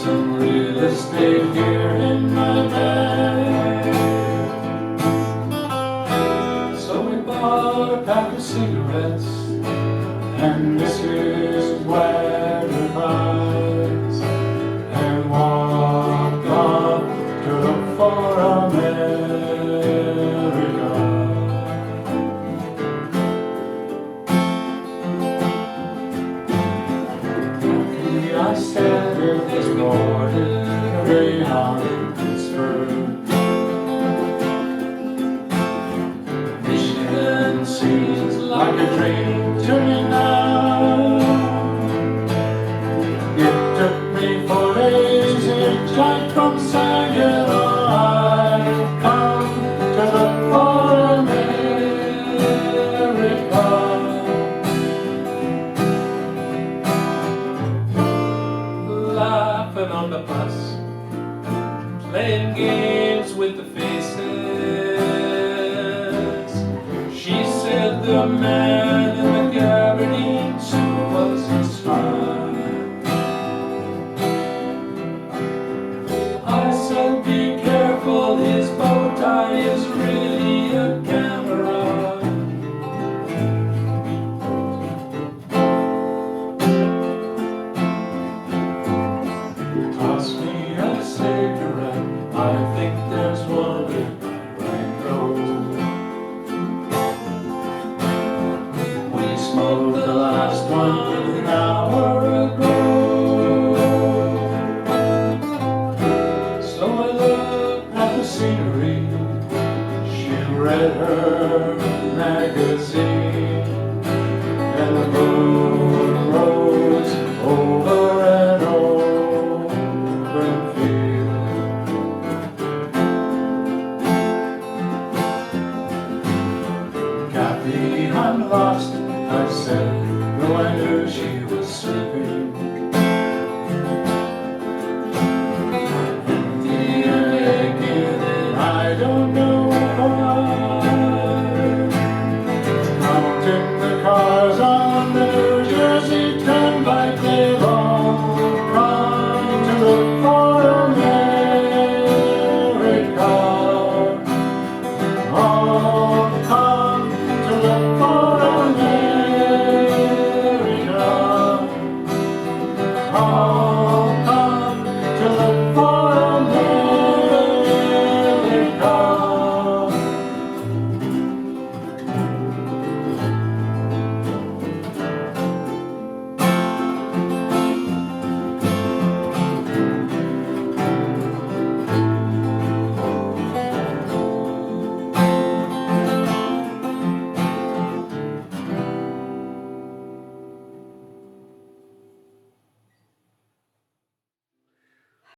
some real estate here in my bag. So we bought a pack of cigarettes, and this is where we rise, and walked off to look for America. I stand in this morning, Greyhound in Pittsburgh. Michigan seems like a dream to me now. It took me 4 days hitchhike from Saginaw. I've come to look for America. Laughing on the bus, playing games with the faces. She said the man in the gabardine suit was a star. I said, be careful, his bow tie is really a camera. Toss me